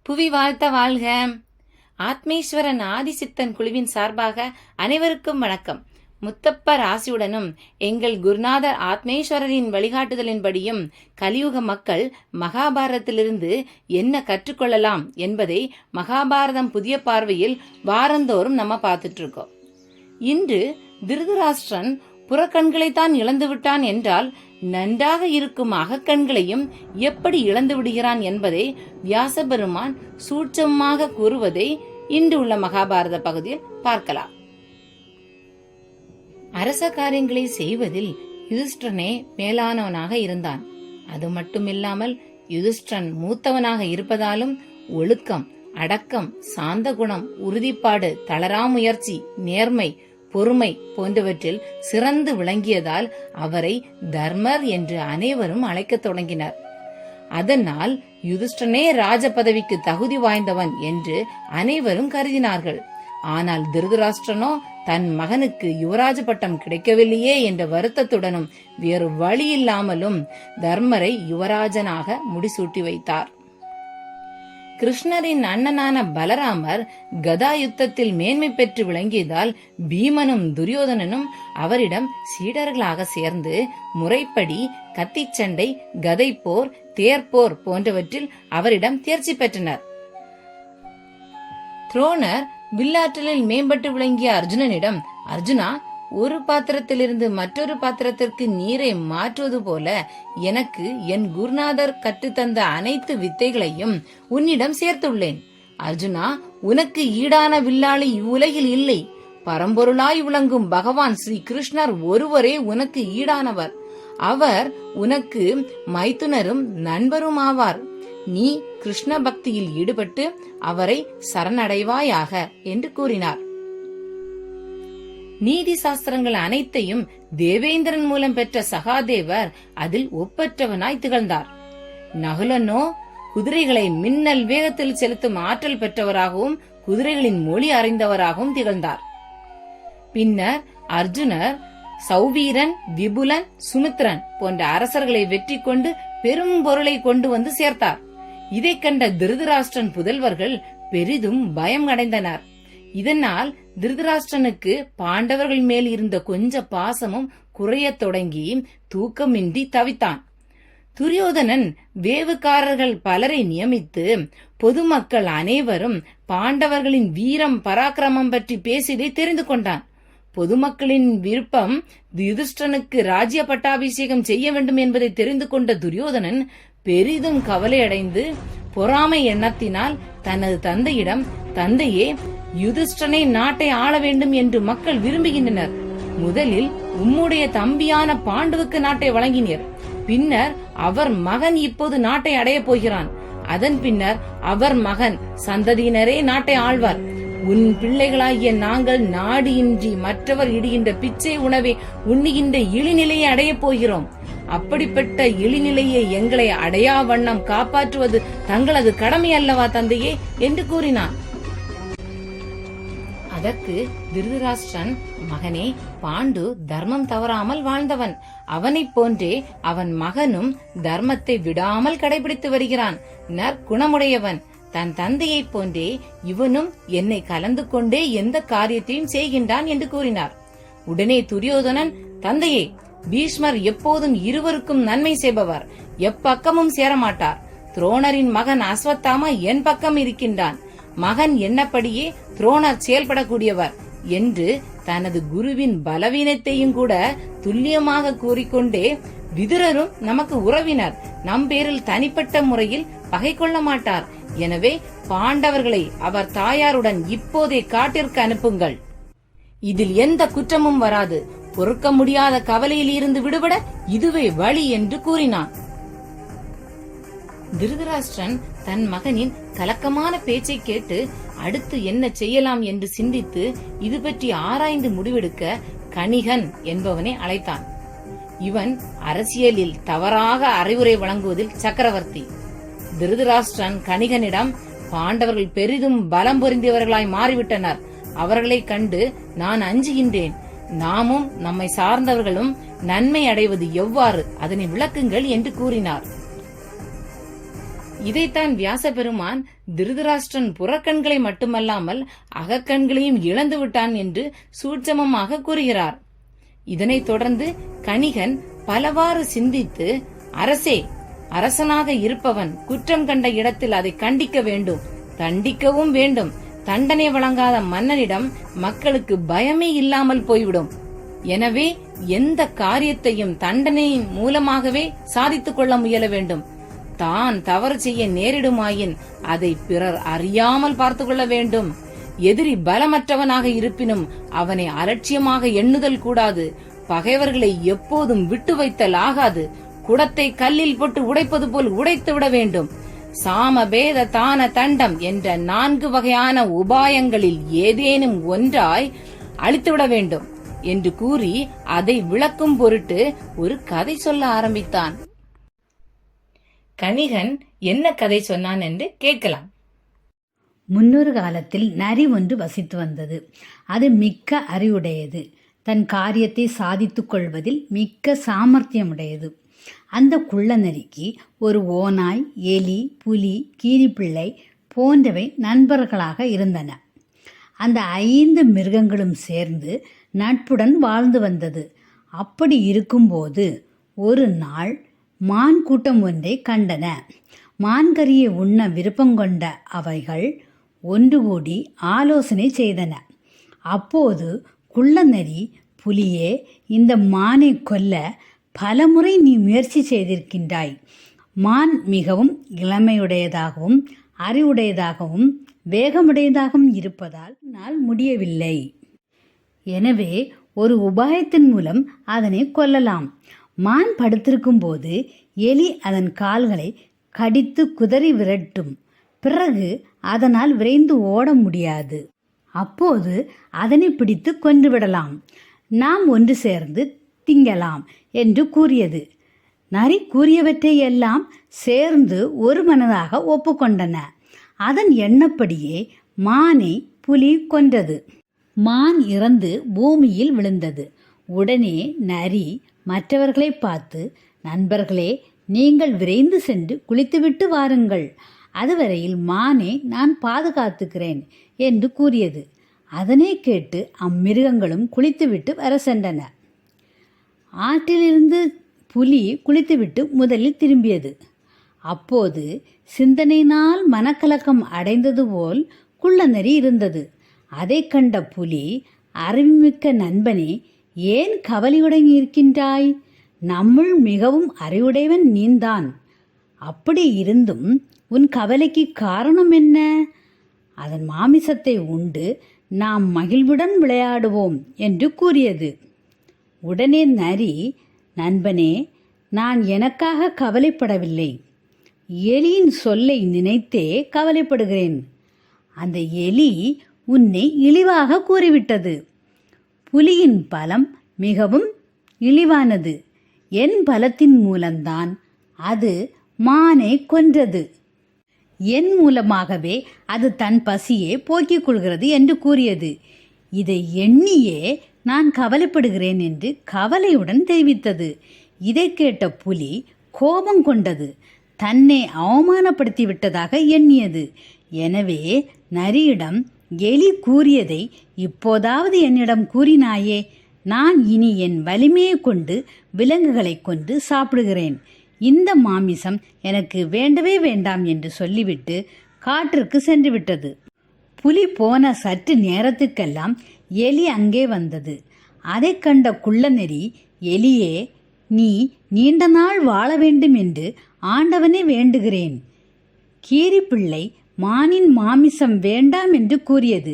புவி வாழ்த்த வாழ்க. ஆத்மேஸ்வரன் ஆதிசித்தன் குழுவின் சார்பாக அனைவருக்கும் வணக்கம். முத்தப்பர் ஆசியுடனும் எங்கள் குருநாதர் ஆத்மேஸ்வரரின் வழிகாட்டுதலின்படியும் கலியுக மக்கள் மகாபாரதத்திலிருந்து என்ன கற்றுக்கொள்ளலாம் என்பதை மகாபாரதம் புதிய பார்வையில் வாரந்தோறும் நம்ம பார்த்துட்டு இருக்கோம். இன்று திருதராஷ்டிரன் புறக்கண்களைத்தான் இழந்து விட்டான் என்றால் நன்றாக இருக்கும் அகக்கண்களையும் எப்படி இழந்து விடுகிறான் என்பதை வியாசபெருமான் சூட்சமாக கூறுவதை இன்று உள்ள மகாபாரத பகுதியில் பார்க்கலாம். அரச காரியங்களை செய்வதில் யுதிஷ்டனே மேலானவனாக இருந்தான். அது மட்டுமில்லாமல் யுதிஷ்டன் மூத்தவனாக இருப்பதாலும் ஒழுக்கம், அடக்கம், சாந்த குணம், உறுதிப்பாடு, தளராமுயற்சி, நேர்மை, பொறுமை போன்றவற்றில் சிறந்து விளங்கியதால் அவரை தர்மர் என்று அனைவரும் அழைக்கத் தொடங்கினர். அதனால் யுதிஷ்டனே ராஜ பதவிக்கு தகுதி வாய்ந்தவன் என்று அனைவரும் கருதினார்கள். ஆனால் திருதராஷ்டிரனோ தன் மகனுக்கு யுவராஜ பட்டம் கிடைக்கவில்லையே என்ற வருத்தத்துடனும் வேறு வழி இல்லாமலும் தர்மரை யுவராஜனாக முடிசூட்டி வைத்தார். கிருஷ்ணரின் அண்ணனான பலராமர் கதா யுத்தத்தில் மேன்மை பெற்று விளங்கியதால் பீமனும் துரியோதனனும் அவரிடம் சீடர்களாக சேர்ந்து முறைப்படி கத்திச்சண்டை, கதை போர், தேர்போர் போன்றவற்றில் அவரிடம் தேர்ச்சி பெற்றனர். துரோணர் வில்லாற்றலில் மேம்பட்டு விளங்கிய அர்ஜுனனிடம், அர்ஜுனா, ஒரு பாத்திரத்திலிருந்து மற்றொரு பாத்திரத்திற்கு நீரை மாற்றுவது போல எனக்கு என் குருநாதர் கற்றுத்தந்த அனைத்து வித்தைகளையும் உன்னிடம் சேர்த்துள்ளேன். அர்ஜுனா, உனக்கு ஈடான வில்லாளி இவ்வுலகில் இல்லை. பரம்பொருளாய் விளங்கும் பகவான் ஸ்ரீ கிருஷ்ணர் ஒருவரே உனக்கு ஈடானவர். அவர் உனக்கு மைத்துனரும் நண்பரும் ஆவார். நீ கிருஷ்ண பக்தியில் ஈடுபட்டு அவரை சரணடைவாயாக என்று கூறினார். நீதி சாஸ்திரங்கள் அனைத்தையும் தேவேந்திரன் மூலம் பெற்ற சகாதேவர் அதில் ஒப்பற்றவனாய் திகழ்ந்தார். நகுலனோ குதிரைகளை மின்னல் வேகத்தில் செலுத்தும் ஆற்றல் பெற்றவராகவும் குதிரைகளின் மொழி அறிந்தவராகவும் திகழ்ந்தார். பின்னர் அர்ஜுனர் சௌவீரன், விபுலன், சுமித்ரன் போன்ற அரசர்களை வெற்றி கொண்டு பெரும் பொருளை கொண்டு வந்து சேர்த்தார். இதை கண்ட திருதராஷ்டிரன் புதல்வர்கள் பெரிதும் பயம் அடைந்தனர். இதனால் திருதராஷ்டிரனுக்கு பாண்டவர்கள் மேல் இருந்த கொஞ்ச பாசமும் குறையத் தொடங்கி தூக்கமின்றி தவித்தான். துரியோதனன் வேவுக்காரர்கள் பலரை நியமித்து பொதுமக்கள் அனைவரும் பாண்டவர்களின் வீரம் பராக்கிரமம் பற்றி பேசியதை தெரிந்து கொண்டான். பொதுமக்களின் விருப்பம் யுதிஷ்டனுக்கு ராஜ்ய பட்டாபிஷேகம் செய்ய வேண்டும் என்பதை தெரிந்து கொண்ட துரியோதனன் பெரிதும் கவலையடைந்து பொறாமை எண்ணத்தினால் தனது தந்தையிடம், தந்தையே, யுதிஷ்டனை நாட்டை ஆள வேண்டும் என்று மக்கள் விரும்புகின்றனர். முதலில் உம்முடைய தம்பியான பாண்டுவுக்கு நாட்டை வழங்கினீர். பின்னர் அவர் மகன் இப்போது நாட்டை அடையப் போகிறான். அதன் பின்னர் அவர் மகன் சந்ததியினரே நாட்டை ஆழ்வார். உன் பிள்ளைகளாகிய நாங்கள் நாடு இன்றி மற்றவர் இடுகின்ற பிச்சை உணவை உண்ணுகின்ற இழிநிலையை அடையப் போகிறோம். அப்படிப்பட்ட இழிநிலையை எங்களை அடையா வண்ணம் காப்பாற்றுவது தங்களது கடமை அல்லவா தந்தையே என்று கூறினான். அதற்கு திருதராஷ்டிரன், மகனே, பாண்டு தர்மம் தவறாமல் வாழ்ந்தவன். அவனைப் போன்றே அவன் மகனும் தர்மத்தை விடாமல் கடைபிடித்து வருகிறான். நற்குணமுடையவன். தன் தந்தையைப் போன்றே இவனும் என்னை கலந்து கொண்டே எந்த காரியத்தையும் செய்கின்றான் என்று கூறினார். உடனே துரியோதனன், தந்தையே, பீஷ்மர் எப்போதும் இருவருக்கும் நன்மை செய்பவர், எப்பக்கமும் சேரமாட்டார். துரோணரின் மகன் அஸ்வத்தாமா என் பக்கம் இருக்கின்றான். மகன் என்னப்படியே துரோணர் செயல்படக்கூடியவர் என்று தனது குருவின் பலவீனத்தையும் கூட துல்லியமாக கூறிக்கொண்டே, விதுரரும் நமக்கு உறவினர், நம் பேரில் தனிப்பட்ட முறையில் பகை கொள்ள மாட்டார். எனவே பாண்டவர்களை அவர் தாயாருடன் இப்போதே காட்டிற்கு அனுப்புங்கள். இதில் எந்த குற்றமும் வராது. பொறுக்க முடியாத கவலையில் இருந்து விடுபட இதுவே வழி என்று கூறினான். திருதராஷ்டிரன் தன் மகனின் கலக்கமான பேச்சை கேட்டு அடுத்து என்ன செய்யலாம் என்று சிந்தித்து இது பற்றி ஆராய்ந்து முடிவெடுக்க கணிகன் என்பவனை அழைத்தான். இவன் அரசியலில் தவறாக அறிவுரை வழங்குவதில் சக்கரவர்த்தி. திருதராஷ்டிரன் கணிகனிடம், பாண்டவர்கள் பெரிதும் பலம் பொருந்தியவர்களாய் மாறிவிட்டனர். அவர்களை கண்டு நான் அஞ்சுகின்றேன். நாமும் நம்மை சார்ந்தவர்களும் நன்மை அடைவது எவ்வாறு, அதனை விளக்குங்கள் என்று கூறினார். இதைத்தான் வியாச பெருமான் திருதராஷ்டிரன் புறக்கண்களை மட்டுமல்லாமல் அகக்கண்களையும் இழந்து விட்டான் என்று சூட்சமமாக கூறுகிறார். இதனைத் தொடர்ந்து கணிகன் பலவாறு சிந்தித்து, அரசே, அரசனாக இருப்பவன் குற்றம் கண்ட இடத்தில் அதை கண்டிக்க வேண்டும், தண்டிக்கவும் வேண்டும். தண்டனை வழங்காத மன்னனிடம் மக்களுக்கு பயமே இல்லாமல் போய்விடும். எனவே எந்த காரியத்தையும் தண்டனையின் மூலமாகவே சாதித்துக் கொள்ள முயல வேண்டும். தான் தவறு செய்ய நேரிடுமாயின் அதை பிறர் அறியாமல் பார்த்து கொள்ள வேண்டும். எதிரி பலமற்றவனாக இருப்பினும் அவனை அலட்சியமாக எண்ணுதல் கூடாது. பகைவர்களை எப்போதும் விட்டு வைத்தல் ஆகாது. குடத்தை கல்லில் போட்டு உடைப்பது போல் உடைத்து விட வேண்டும். சாம பேத தான தண்டம் என்ற 4 வகையான உபாயங்களில் ஏதேனும் ஒன்றாய் அழித்துவிட வேண்டும் என்று கூறி அதை விளக்கும் பொருட்டு ஒரு கதை சொல்ல ஆரம்பித்தான். கணிகன் என்ன கதை சொன்னான் என்று கேட்கலாம். முன்னொரு காலத்தில் நரி ஒன்று வசித்து வந்தது. அது மிக்க அறிவுடையது. தன் காரியத்தை சாதித்துக் கொள்வதில் மிக்க சாமர்த்தியமுடையது. அந்த குள்ள நரிக்கு ஒரு ஓநாய், எலி, புலி, கீரிப்பிள்ளை போன்றவை நண்பர்களாக இருந்தன. அந்த 5 மிருகங்களும் சேர்ந்து நட்புடன் வாழ்ந்து வந்தது. அப்படி இருக்கும்போது ஒரு நாள் மான் கூட்டம் ஒன்றை கண்டன. மான்கறியை உண்ண விருப்பங்கொண்ட அவைகள் ஒன்று கூடி ஆலோசனை செய்தன. அப்போது குள்ளநரி, புலியே, இந்த மானை கொல்ல பலமுறை நீ முயற்சி செய்திருக்கின்றாய். மான் மிகவும் இளமையுடையதாகவும் அறிவுடையதாகவும் வேகமுடையதாகவும் இருப்பதால் என்னால் முடியவில்லை. எனவே ஒரு உபாயத்தின் மூலம் அதனை கொல்லலாம். மான் படுத்திருக்கும் போது எலி அதன் கால்களை கடித்து குதறி விரட்டும். பிறகு அதனால் விரைந்து ஓட முடியாது. அப்போது அதனை பிடித்து கொன்றுவிடலாம். நாம் ஒன்று சேர்ந்து திங்கலாம் என்று கூறியது. நரி கூறியவற்றை எல்லாம் சேர்ந்து ஒரு மனதாக ஒப்புக்கொண்டன. அதன் எண்ணப்படியே மானை புலி கொன்றது. மான் இறந்து பூமியில் விழுந்தது. உடனே நரி மற்றவர்களை பார்த்து, நண்பர்களே, நீங்கள் விரைந்து சென்று குளித்துவிட்டு வாருங்கள். அதுவரையில் மானை நான் பாதுகாத்துக்கிறேன் என்று கூறியது. அதனை கேட்டு அம்மிருகங்களும் குளித்துவிட்டு வர சென்றன. ஆற்றிலிருந்து புலி குளித்துவிட்டு முதலில் திரும்பியது. அப்போது சிந்தனையினால் மனக்கலக்கம் அடைந்தது போல் குள்ளநரி இருந்தது. அதை கண்ட புலி, அறிவுமிக்க நண்பனே, ஏன் கவலையுடன் இருக்கின்றாய்? நம்முள் மிகவும் அறிவுடையவன் நீந்தான். அப்படி இருந்தும் உன் கவலைக்கு காரணம் என்ன? அதன் மாமிசத்தை உண்டு நாம் மகிழ்வுடன் விளையாடுவோம் என்று கூறியது. உடனே நரி, நண்பனே, நான் எனக்காக கவலைப்படவில்லை. எலியின் சொல்லை நினைத்தே கவலைப்படுகிறேன். அந்த எலி உன்னை இழிவாக கூறிவிட்டது. புலியின் பலம் மிகவும் இழிவானது. என் பலத்தின் மூலம்தான் அது மானை கொன்றது. என் மூலமாகவே அது தன் பசியை போக்கிக் கொள்கிறது என்று கூறியது. இதை எண்ணியே நான் கவலைப்படுகிறேன் என்று கவலையுடன் தெரிவித்தது. இதை கேட்ட புலி கோபம் கொண்டது. தன்னை அவமானப்படுத்தி விட்டதாக எண்ணியது. எனவே நரியிடம், எலி கூறியதை இப்போதாவது என்னிடம் கூறினாயே, நான் இனி என் வலிமையை கொண்டு விலங்குகளை கொண்டு சாப்பிடுகிறேன். இந்த மாமிசம் எனக்கு வேண்டவே வேண்டாம் என்று சொல்லிவிட்டு காட்டிற்கு சென்று விட்டது. புலி போன சற்று நேரத்துக்கெல்லாம் எலி அங்கே வந்தது. அதை கண்ட குள்ளநெறி, எலியே, நீ நீண்ட நாள் வாழ வேண்டும் என்று ஆண்டவனை வேண்டுகிறேன். கீரிப்பிள்ளை மானின் மாமிசம் வேண்டாம் என்று கூறியது.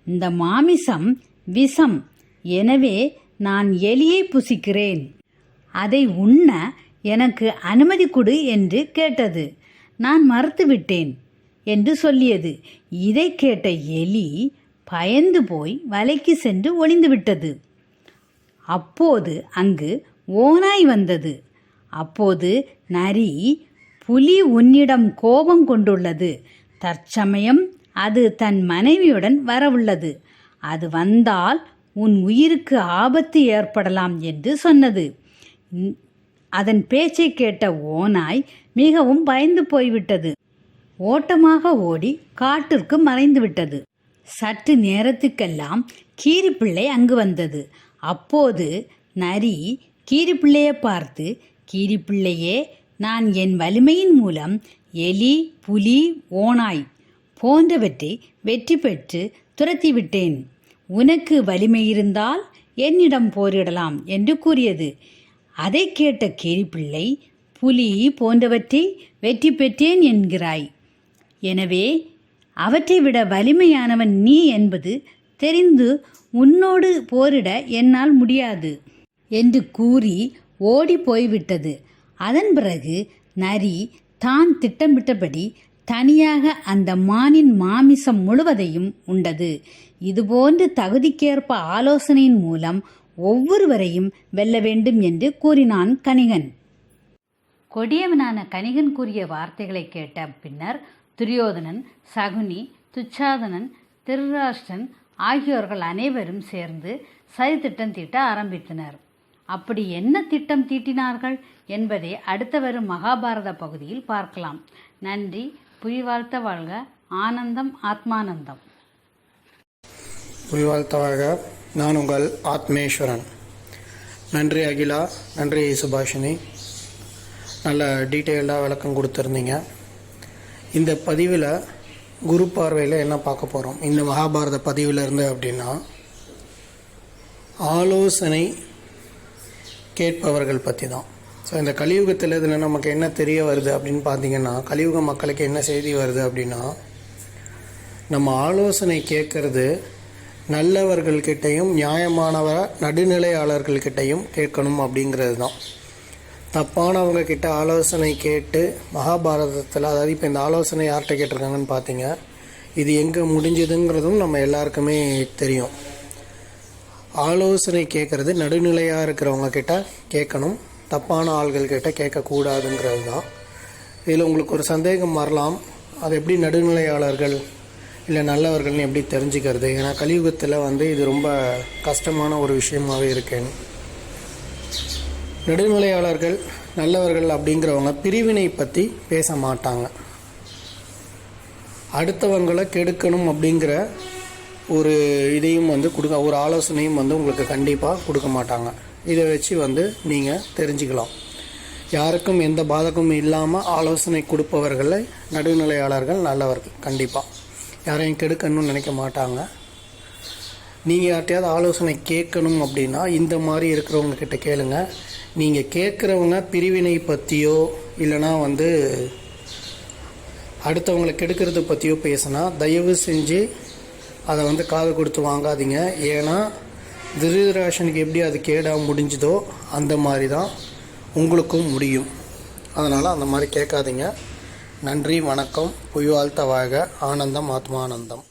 இந்த மாமிசம் விஷம். எனவே நான் எலியை புசிக்கிறேன். அதை உண்ண எனக்கு அனுமதி கொடு என்று கேட்டது. நான் மறுத்துவிட்டேன் என்று சொல்லியது. இதை கேட்ட எலி பயந்து போய் வலைக்கு சென்று ஒளிந்துவிட்டது. அப்போது அங்கு ஓநாய் வந்தது. அப்போது நரி, புலி உன்னிடம் கோபம் கொண்டுள்ளது. தற்சமயம் அது தன் மனைவியுடன் வரவுள்ளது. அது வந்தால் உன் உயிருக்கு ஆபத்து ஏற்படலாம் என்று சொன்னது. அதன் பேச்சை கேட்ட ஓநாய் மிகவும் பயந்து போய்விட்டது. ஓட்டமாக ஓடி காட்டிற்கு மறைந்துவிட்டது. சற்று நேரத்துக்கெல்லாம் கீரிப்பிள்ளை அங்கு வந்தது. அப்போது நரி கீரிப்பிள்ளையை பார்த்து, கீரிப்பிள்ளையே, நான் என் வலிமையின் மூலம் எலி, புலி, ஓநாய் போன்றவற்றை வெற்றி பெற்று துரத்திவிட்டேன். உனக்கு வலிமை இருந்தால் என்னிடம் போரிடலாம் என்று கூறியது. அதை கேட்ட கீரிப்பிள்ளை, புலி போன்றவற்றை வெற்றி பெற்றேன் என்கிறாய், எனவே அவற்றை விட வலிமையானவன் நீ என்பது தெரிந்து உன்னோடு போரிட என்னால் முடியாது என்று கூறி ஓடி போய்விட்டது. அதன் பிறகு நரி தான் திட்டமிட்டபடி தனியாக அந்த மானின் மாமிசம் முழுவதையும் உண்டது. இதுபோன்று தகுதிக்கேற்ப ஆலோசனையின் மூலம் ஒவ்வொருவரையும் வெல்ல வேண்டும் என்று கூறினான் கணிகன். கொடியவனான கணிகன் கூறிய வார்த்தைகளை கேட்ட பின்னர் துரியோதனன், சகுனி, துச்சாதனன், திருதராஷ்டிரன் ஆகியோர்கள் அனைவரும் சேர்ந்து சதித்திட்டம் தீட்ட ஆரம்பித்தனர். அப்படி என்ன திட்டம் தீட்டினார்கள் என்பதை அடுத்த வரும் மகாபாரத பகுதியில் பார்க்கலாம். நன்றி. புவி வாழ்த்த வாழ்க. ஆனந்தம், ஆத்மானந்தம். புவி வாழ்த்த வாழ்க. நான் உங்கள் ஆத்மேஸ்வரன். நன்றி அகிலா, நன்றி சுபாஷினி. நல்ல டீட்டெயில்டாக விளக்கம் கொடுத்துருந்தீங்க. இந்த பதிவில் குரு பார்வையில் என்ன பார்க்க போகிறோம் இந்த மகாபாரத பதிவில் இருந்து அப்படின்னா, ஆலோசனை கேட்பவர்கள் பற்றி தான். ஸோ இந்த கலியுகத்தில் இதில் நமக்கு என்ன தெரிய வருது அப்படின்னு பார்த்தீங்கன்னா, கலியுக மக்களுக்கு என்ன செய்தி வருது அப்படின்னா, நம்ம ஆலோசனை கேட்கறது நல்லவர்கள்கிட்டையும் நடுநிலையாளர்கள்கிட்டையும் கேட்கணும் அப்படிங்கிறது தான். தப்பானவங்க கிட்ட ஆலோசனை கேட்டு மகாபாரதத்தில், அதாவது இப்போ இந்த ஆலோசனை யார்கிட்ட கேட்டிருக்காங்கன்னு பார்த்தீங்க, இது எங்கே முடிஞ்சதுங்கிறதும் நம்ம எல்லாருக்குமே தெரியும். ஆலோசனை கேட்குறது நடுநிலையாக இருக்கிறவங்க கிட்ட கேட்கணும், தப்பான ஆள்கள் கிட்ட கேட்கக்கூடாதுங்கிறது தான். இதில் உங்களுக்கு ஒரு சந்தேகம் வரலாம், அது எப்படி நடுநிலையாளர்கள் இல்லை நல்லவர்கள்னு எப்படி தெரிஞ்சுக்கிறது? ஏன்னா கலியுகத்தில் இது ரொம்ப கஷ்டமான ஒரு விஷயமாகவே இருக்கேன்னு. நடுநிலையாளர்கள் நல்லவர்கள் அப்படிங்கிறவங்க பிரிவினை பற்றி பேச மாட்டாங்க. அடுத்தவங்களை கெடுக்கணும் அப்படிங்கிற ஒரு இதையும் ஒரு ஆலோசனையும் உங்களுக்கு கண்டிப்பாக கொடுக்க மாட்டாங்க. இதை வச்சு நீங்கள் தெரிஞ்சுக்கலாம். யாருக்கும் எந்த பாதகமும் இல்லாமல் ஆலோசனை கொடுப்பவர்களை நடுநிலையாளர்கள் நல்லவர்கள். கண்டிப்பாக யாரையும் கெடுக்கணும்னு நினைக்க மாட்டாங்க. நீங்கள் யார்கிட்டையாவது ஆலோசனை கேட்கணும் அப்படின்னா இந்த மாதிரி இருக்கிறவங்க கிட்ட கேளுங்க. நீங்கள் கேட்குறவங்க பிரிவினை பற்றியோ இல்லைனா அடுத்தவங்களை கெடுக்கிறது பற்றியோ பேசினா தயவு செஞ்சு அதை காது கொடுத்து வாங்காதீங்க. ஏன்னா திருதராஷ்டிரனுக்கு எப்படி அது கேடாக முடிஞ்சுதோ அந்த மாதிரி தான் உங்களுக்கும் முடியும். அதனால் அந்த மாதிரி கேட்காதீங்க. நன்றி, வணக்கம். புவி வாழ்த்த வாழ்க. ஆனந்தம், ஆத்மானந்தம்.